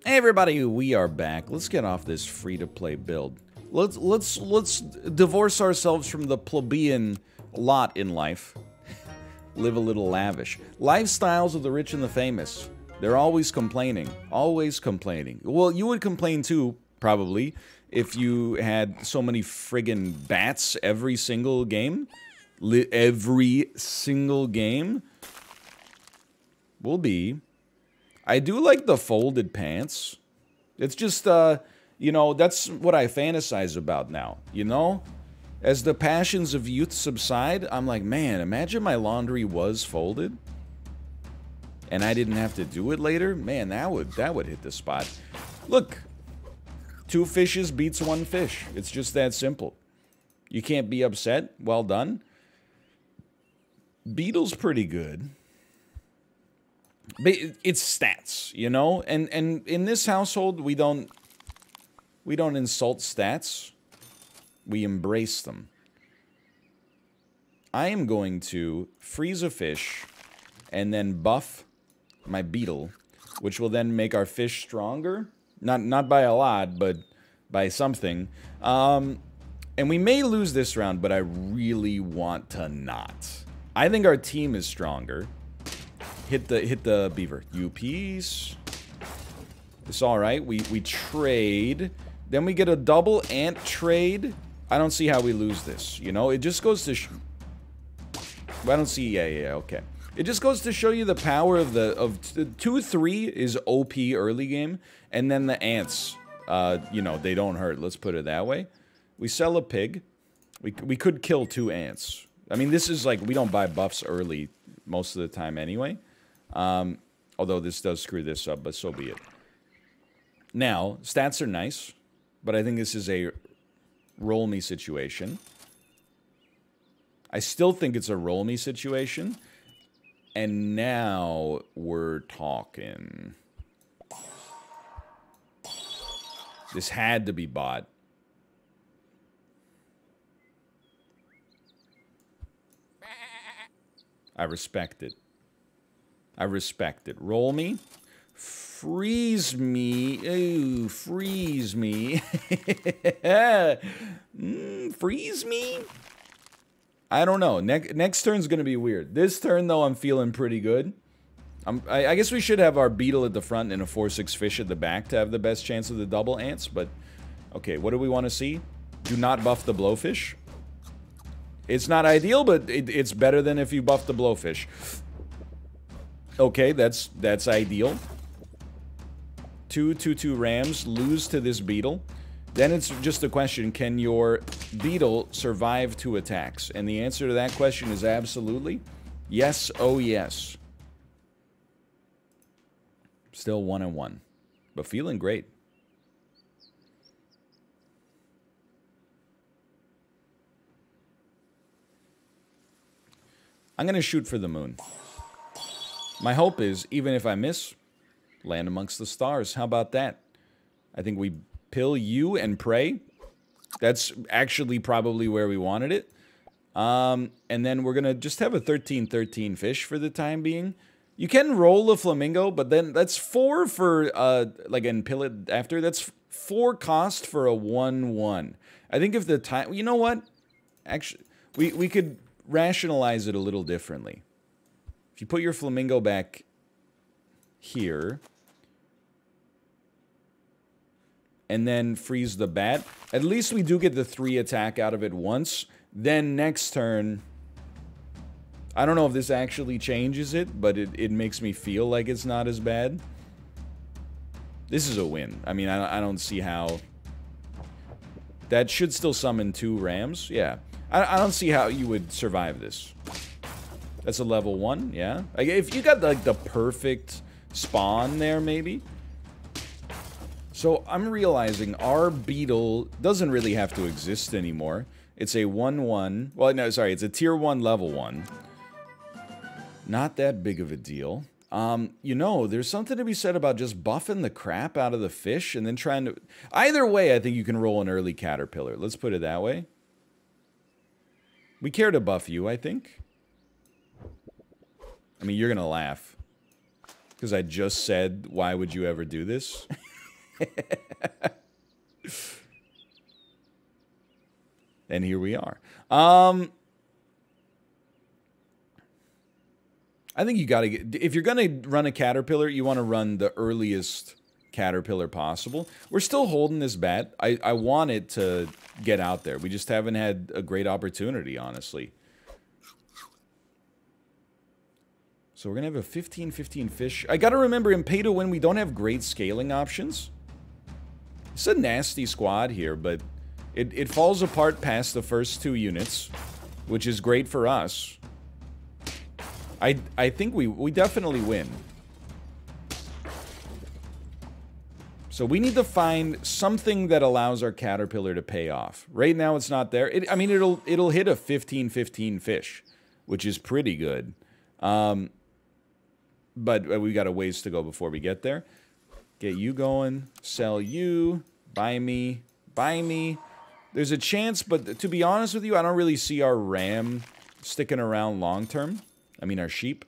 Hey everybody, we are back. Let's get off this free-to-play build. Let's divorce ourselves from the plebeian lot in life. Live a little lavish. Lifestyles of the rich and the famous. They're always complaining. Always complaining. Well, you would complain too, probably, if you had so many friggin' bats every single game. Every single game will be. I do like the folded pants. It's just, you know, that's what I fantasize about now, you know? As the passions of youth subside, I'm like, man, imagine my laundry was folded and I didn't have to do it later. Man, that would hit the spot. Look, 2 fishes beats 1 fish. It's just that simple. You can't be upset. Well done. Beetle's pretty good. But it's stats, you know? And in this household, we don't insult stats. We embrace them. I am going to freeze a fish and then buff my beetle, which will then make our fish stronger. Not by a lot, but by something. And we may lose this round, but I really want to not. I think our team is stronger. Hit the beaver. You piece. It's alright. We trade. Then we get a double ant trade. I don't see how we lose this. You know, it just goes to I don't see. Yeah, okay. It just goes to show you the power of 2-3 is OP early game, and then the ants, you know, they don't hurt. Let's put it that way. We sell a pig. We could kill 2 ants. I mean, this is like, we don't buy buffs early most of the time anyway. Although this does screw this up, but so be it. Now, stats are nice, but I think this is a roll me situation. I still think it's a roll me situation. And now we're talking. This had to be bought. I respect it. I respect it. Roll me. Freeze me. Ooh, freeze me. Freeze me? I don't know. Next turn's going to be weird. This turn, though, I'm feeling pretty good. I guess we should have our beetle at the front and a 4-6 fish at the back to have the best chance of the double ants, but... Okay, what do we want to see? Do not buff the blowfish. It's not ideal, but it's better than if you buff the blowfish. Okay, that's ideal. 2/2/2 rams lose to this beetle. Then it's just a question, can your beetle survive 2 attacks? And the answer to that question is absolutely yes, oh yes. Still 1-1, but feeling great. I'm going to shoot for the moon. My hope is, even if I miss, land amongst the stars. How about that? I think we pill you and pray. That's actually probably where we wanted it. And then we're going to just have a 13-13 fish for the time being. You can roll a flamingo, but then that's 4 for, like, and pill it after. That's 4 cost for a 1-1. I think if the time... You know what? Actually, we could rationalize it a little differently. If you put your flamingo back here, and then freeze the bat, at least we do get the 3 attack out of it once. Then next turn, I don't know if this actually changes it, but it makes me feel like it's not as bad. This is a win. I mean, I don't see how... That should still summon 2 rams. Yeah. I don't see how you would survive this. That's a level 1, yeah. Like, if you got, like, the perfect spawn there, maybe. So, I'm realizing our beetle doesn't really have to exist anymore. It's a 1-1. Well, no, sorry. It's a tier 1, level 1. Not that big of a deal. You know, there's something to be said about just buffing the crap out of the fish and then trying to... Either way, I think you can roll an early caterpillar. Let's put it that way. We care to buff you, I think. I mean, you're going to laugh. Because I just said, why would you ever do this? And here we are. I think you got to get... If you're going to run a caterpillar, you want to run the earliest caterpillar possible. We're still holding this bat. I want it to get out there. We just haven't had a great opportunity, honestly. So we're going to have a 15-15 fish. I got to remember, in pay to win, we don't have great scaling options. It's a nasty squad here, but it falls apart past the first 2 units, which is great for us. I think we definitely win. So we need to find something that allows our caterpillar to pay off. Right now it's not there. I mean, it'll hit a 15-15 fish, which is pretty good. But we got a ways to go before we get there. Get you going. Sell you. Buy me. Buy me. There's a chance, but to be honest with you, I don't really see our ram sticking around long term. I mean, our sheep.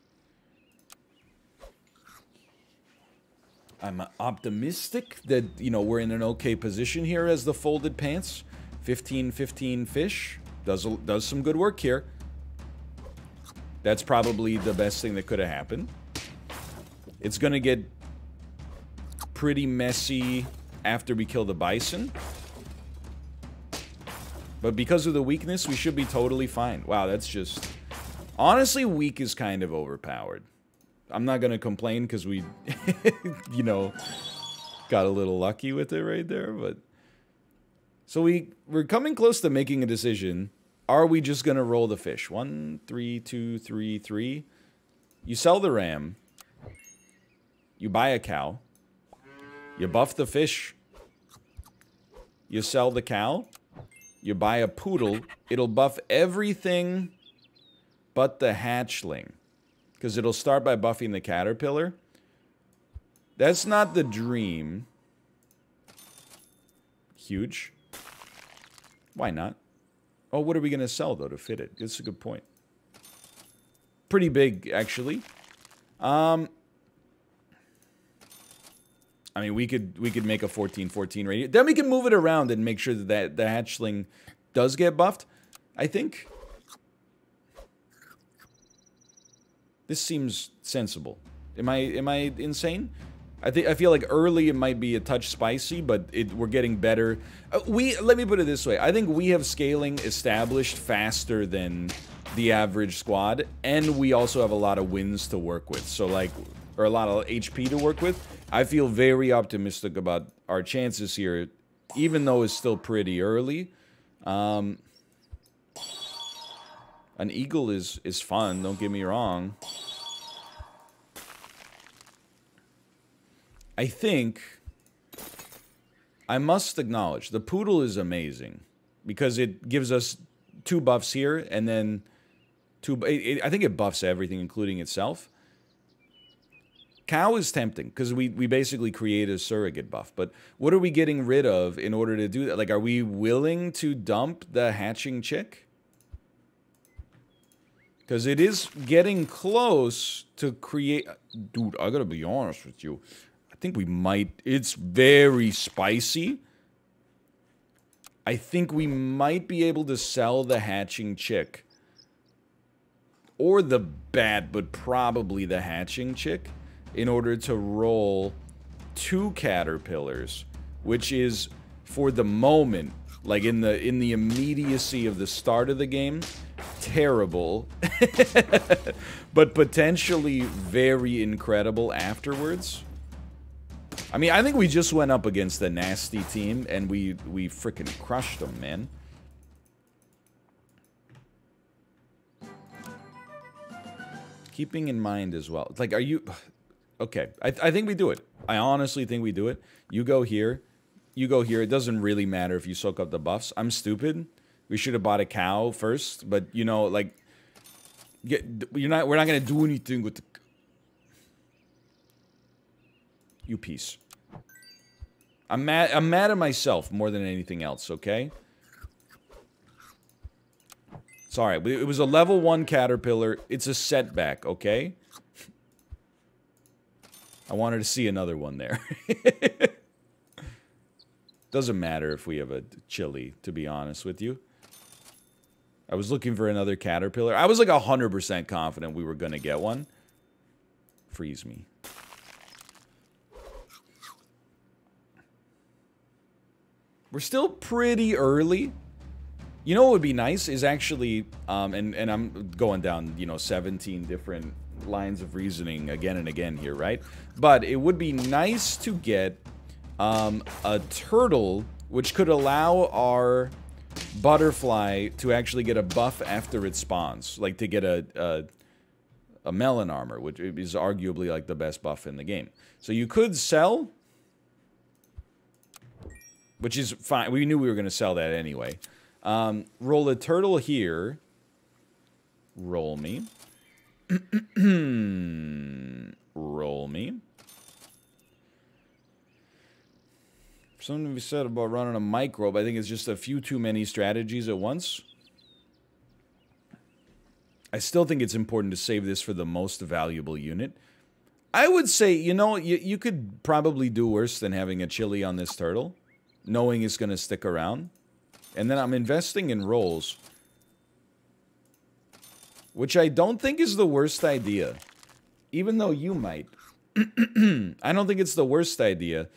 I'm optimistic that, you know, we're in an okay position here as the folded pants. 15-15 fish. Does some good work here. That's probably the best thing that could have happened. It's going to get pretty messy after we kill the bison. But because of the weakness, we should be totally fine. Wow, that's just... Honestly, weak is kind of overpowered. I'm not going to complain because we, you know, got a little lucky with it right there. But so we're coming close to making a decision. Are we just going to roll the fish? 1, 3, 2, 3, 3. You sell the ram. You buy a cow. You buff the fish. You sell the cow. You buy a poodle. It'll buff everything but the hatchling. Because it'll start by buffing the caterpillar. That's not the dream. Huge. Why not? Oh, what are we going to sell, though, to fit it? It's a good point. Pretty big, actually. I mean, we could make a 14-14 radius. Then we can move it around and make sure that the hatchling does get buffed, I think. This seems sensible. Am I insane? I feel like early it might be a touch spicy, but we're getting better. Let me put it this way. I think we have scaling established faster than the average squad, and we also have a lot of wins to work with. So like, or a lot of HP to work with. I feel very optimistic about our chances here, even though it's still pretty early. An eagle is fun, don't get me wrong. I think I must acknowledge the poodle is amazing because it gives us 2 buffs here and then 2. I think it buffs everything, including itself. Cow is tempting because we basically create a surrogate buff. But what are we getting rid of in order to do that? Like, are we willing to dump the hatching chick? Because it is getting close to create... Dude, I gotta be honest with you. I think we might... It's very spicy. I think we might be able to sell the hatching chick. Or the bat, but probably the hatching chick. In order to roll 2 caterpillars. Which is, for the moment, like in the immediacy of the start of the game... terrible, but potentially very incredible afterwards. I mean, I think we just went up against a nasty team, and we freaking crushed them, man. Keeping in mind as well, like, are you... Okay, I think we do it. I honestly think we do it. You go here. You go here. It doesn't really matter if you soak up the buffs. I'm stupid. We should have bought a cow first, but you know, like, we're not gonna do anything with the... You piece. I'm mad at myself more than anything else, okay? Sorry, it was a level 1 caterpillar. It's a setback, okay? I wanted to see another one there. Doesn't matter if we have a chili, to be honest with you. I was looking for another caterpillar. I was like 100% confident we were going to get one. Freeze me. We're still pretty early. You know what would be nice is actually, and I'm going down, you know, 17 different lines of reasoning again and again here, right? But it would be nice to get a turtle, which could allow our butterfly to actually get a buff after it spawns. Like to get a melon armor, which is arguably like the best buff in the game. So you could sell, which is fine. We knew we were going to sell that anyway. Roll a turtle here. Roll me. Roll me. Something to be said about running a microbe. I think it's just a few too many strategies at once. I still think it's important to save this for the most valuable unit. I would say, you know, you could probably do worse than having a chili on this turtle, knowing it's going to stick around. And then I'm investing in rolls, which I don't think is the worst idea, even though you might. I don't think it's the worst idea,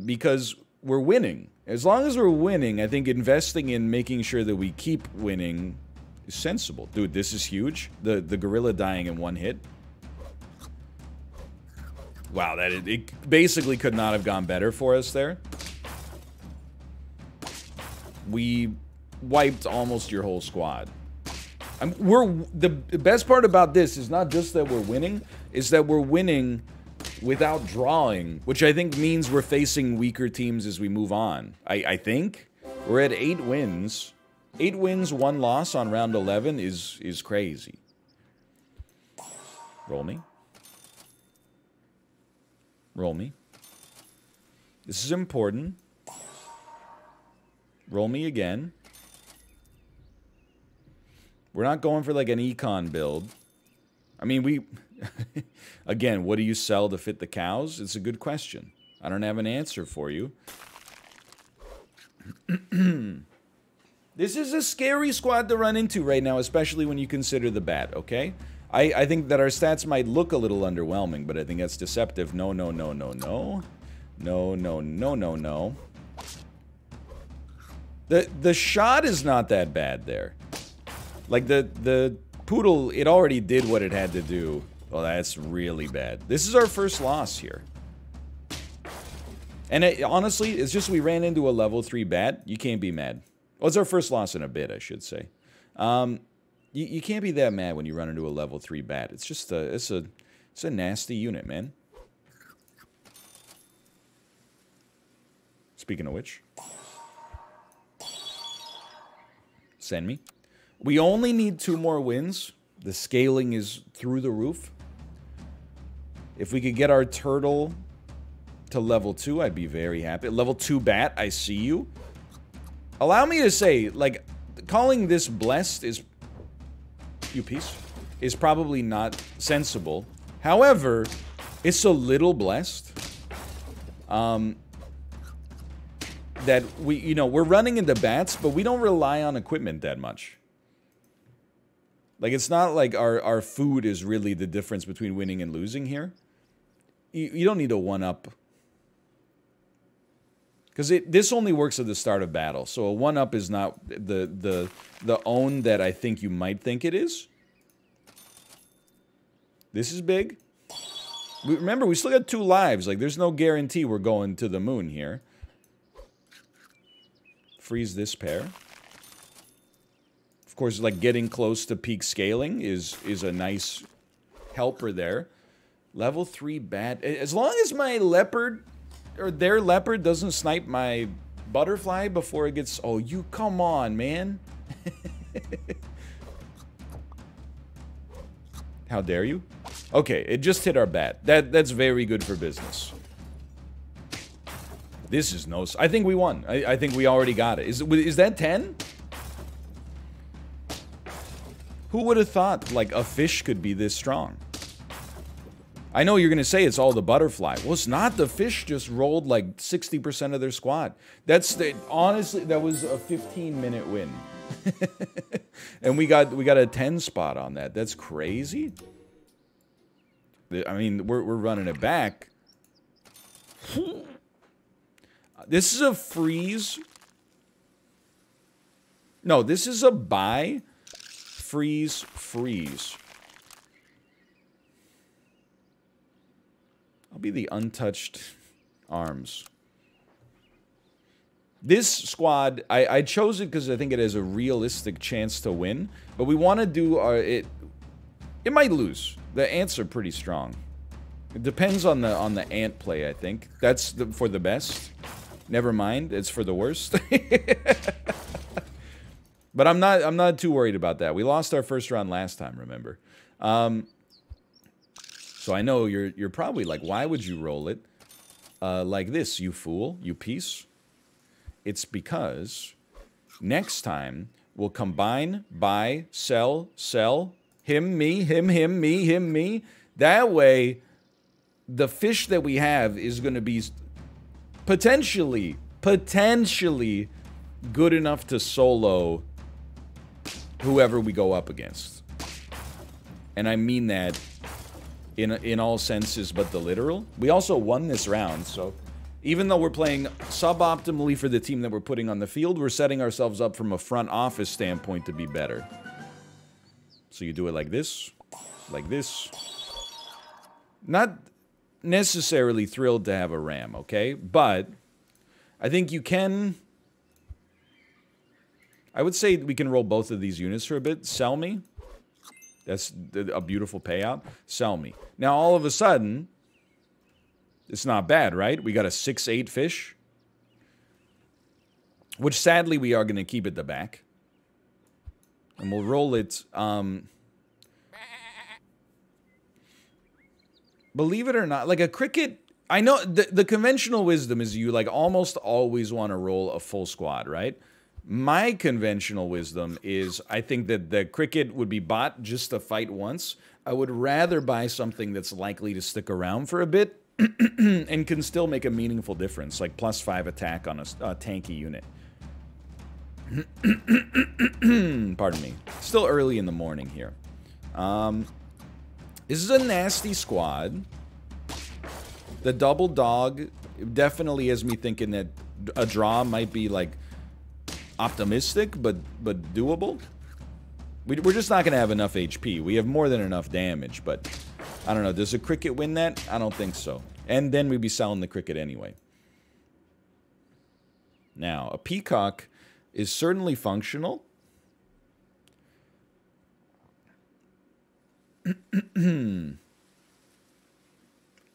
because we're winning. As long as we're winning, I think investing in making sure that we keep winning is sensible. Dude, this is huge. The gorilla dying in one hit. Wow, it basically could not have gone better for us there. We wiped almost your whole squad. The best part about this is not just that we're winning, is that we're winning without drawing, which I think means we're facing weaker teams as we move on. I think we're at 8 wins. 8 wins, 1 loss on round 11 is crazy. Roll me. Roll me. This is important. Roll me again. We're not going for like an econ build. I mean, we... Again, what do you sell to fit the cows? It's a good question. I don't have an answer for you. This is a scary squad to run into right now, especially when you consider the bat, okay? I think that our stats might look a little underwhelming, but I think that's deceptive. No, no, no, no, no. No, no, no, no, no. The shot is not that bad there. Like, the poodle, it already did what it had to do. Well, that's really bad. This is our first loss here. And honestly, it's just we ran into a level 3 bat. You can't be mad. Well, it's our first loss in a bit, I should say. You can't be that mad when you run into a level 3 bat. It's just it's a nasty unit, man. Speaking of which, send me. We only need 2 more wins. The scaling is through the roof. If we could get our turtle to level 2, I'd be very happy. Level 2 bat, I see you. Allow me to say, like, calling this blessed is... You piece. Is probably not sensible. However, it's a little blessed. That we, you know, we're running into bats, but we don't rely on equipment that much. Like, it's not like our food is really the difference between winning and losing here. You don't need a 1-up. Because this only works at the start of battle. So a 1-up is not the own that I think you might think it is. This is big. Remember, we still got 2 lives. Like, there's no guarantee we're going to the moon here. Freeze this pair. Of course, like, getting close to peak scaling is a nice helper there. Level 3 bat. As long as my leopard, or their leopard, doesn't snipe my butterfly before it gets... Oh, you come on, man. How dare you? Okay, it just hit our bat. That's very good for business. This is no... I think we won. I think we already got it. Is that 10? Who would have thought, like, a fish could be this strong? I know you're going to say it's all the butterfly. Well, it's not. The fish just rolled like 60% of their squad. Honestly, that was a 15-minute win. And we got a 10 spot on that. That's crazy. I mean, we're running it back. This is a freeze. No, this is a buy, freeze, freeze. I'll be the untouched arms. This squad, I chose it because I think it has a realistic chance to win. But we want to do it might lose. The ants are pretty strong. It depends on the ant play, I think. That's for the best. Never mind, it's for the worst. But I'm not too worried about that. We lost our first round last time, remember? So I know you're probably like, why would you roll it like this, you fool, you piece? It's because next time we'll combine, buy, sell, him, me, him, me, him, me. That way, the fish that we have is going to be potentially good enough to solo whoever we go up against. And I mean that in all senses but the literal. We also won this round, so even though we're playing suboptimally for the team that we're putting on the field, we're setting ourselves up from a front office standpoint to be better. So you do it like this. Not necessarily thrilled to have a ram, okay? But I think you can... I would say we can roll both of these units for a bit. Sell me. That's a beautiful payout. Sell me. Now, all of a sudden, it's not bad, right? We got a 6-8 fish. Which, sadly, we are going to keep at the back. And we'll roll it... believe it or not, like a cricket... I know the conventional wisdom is you like almost always want to roll a full squad, right? My conventional wisdom is I think that the cricket would be bought just to fight once. I would rather buy something that's likely to stick around for a bit and can still make a meaningful difference, like +5 attack on a tanky unit. Pardon me. Still early in the morning here. This is a nasty squad. The double dog definitely has me thinking that a draw might be like optimistic, but doable. We're just not going to have enough HP. We have more than enough damage, but I don't know. Does a cricket win that? I don't think so. And then we'd be selling the cricket anyway. Now, a peacock is certainly functional.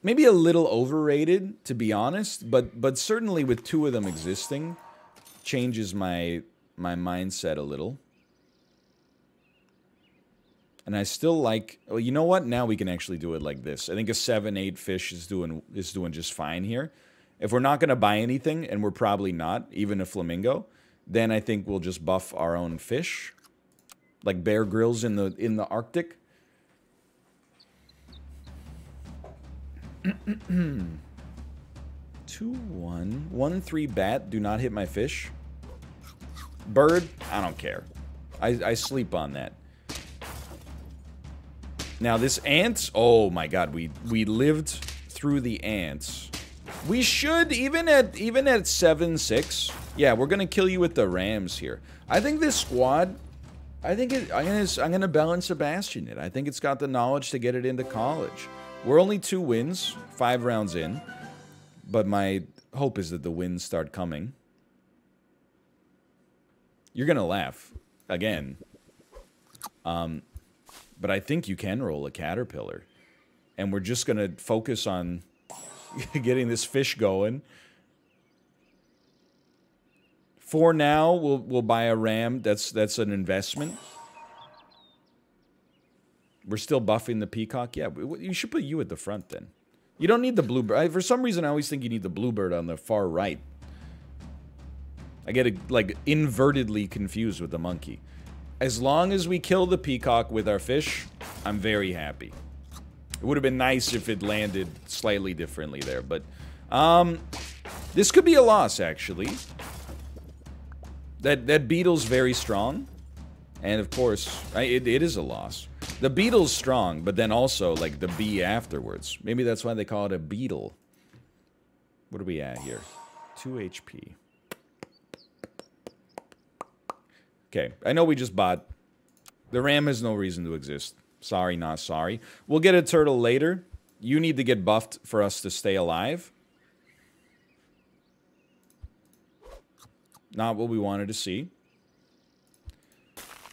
Maybe a little overrated, to be honest, but certainly with two of them existing, changes my mindset a little. And I still like... Well, you know what? Now we can actually do it like this. I think a 7-8 fish is doing just fine here. If we're not going to buy anything, and we're probably not, even a flamingo, then I think we'll just buff our own fish, like Bear Grylls in the Arctic. 2-1. 1-3 bat. Do not hit my fish. Bird. I don't care. I sleep on that. Now this ants. Oh my god. We lived through the ants. We should even at 7-6. Yeah, we're gonna kill you with the rams here. I think this squad. I'm gonna balance Sebastian it. I think it's got the knowledge to get it into college. We're only 2 wins, 5 rounds in, but my hope is that the wins start coming. You're gonna laugh again, but I think you can roll a caterpillar, and we're just gonna focus on getting this fish going. For now, we'll buy a ram. That's an investment. We're still buffing the peacock. Yeah, you should put you at the front then. You don't need the bluebird. For some reason, I always think you need the bluebird on the far right. I get like invertedly confused with the monkey. As long as we kill the peacock with our fish, I'm very happy. It would have been nice if it landed slightly differently there, but this could be a loss, actually. That beetle's very strong, and of course, it is a loss. The beetle's strong, but then also, like, the bee afterwards. Maybe that's why they call it a beetle. What are we at here? 2 HP. Okay, I know we just bought... The ram has no reason to exist. Sorry, not sorry. We'll get a turtle later. You need to get buffed for us to stay alive. Not what we wanted to see.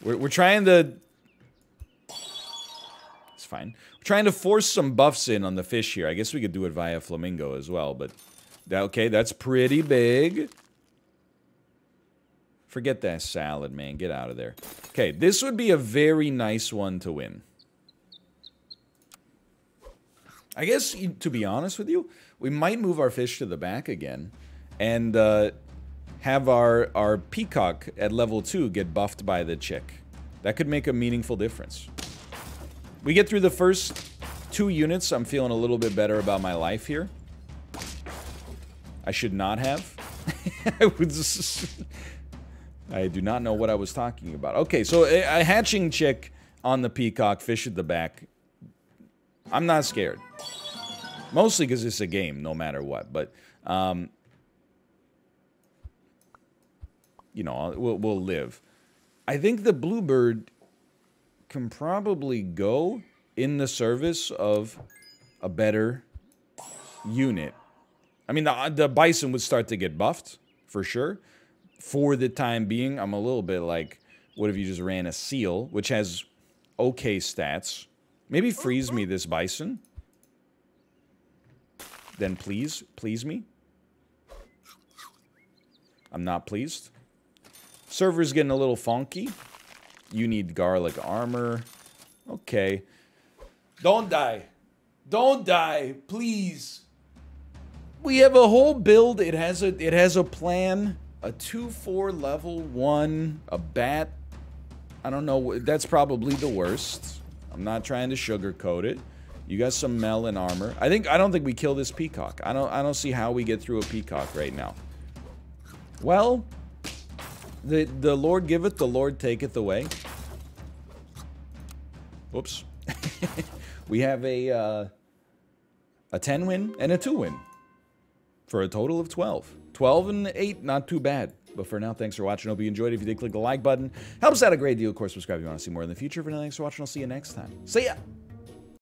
We're trying to... It's fine. We're trying to force some buffs in on the fish here. I guess we could do it via flamingo as well, but... Okay, that's pretty big. Forget that salad, man. Get out of there. Okay, this would be a very nice one to win. I guess, to be honest with you, we might move our fish to the back again and have our peacock at level 2 get buffed by the chick. That could make a meaningful difference. We get through the first 2 units. I'm feeling a little bit better about my life here. I should not have. I do not know what I was talking about. Okay, so a hatching chick on the peacock, fish at the back. I'm not scared. Mostly because it's a game, no matter what. But, you know, we'll live. I think the bluebird can probably go in the service of a better unit. I mean, the bison would start to get buffed, for sure. For the time being, I'm a little bit like, what if you just ran a seal, which has okay stats? Maybe freeze me this bison. Then please me. I'm not pleased. Server's getting a little funky. You need garlic armor. Okay. Don't die. Don't die, please. We have a whole build. It has a plan. A 2-4 level 1, a bat. I don't know. That's probably the worst. I'm not trying to sugarcoat it. You got some melon armor. I don't think we kill this peacock. I don't see how we get through a peacock right now. Well, the Lord giveth, the Lord taketh away. Whoops. We have a 10 win and a 2 win. For a total of 12. 12 and 8, not too bad. But for now, thanks for watching. Hope you enjoyed. If you did, click the like button. Helps out a great deal. Of course, subscribe if you want to see more in the future. For now, thanks for watching. I'll see you next time. See ya!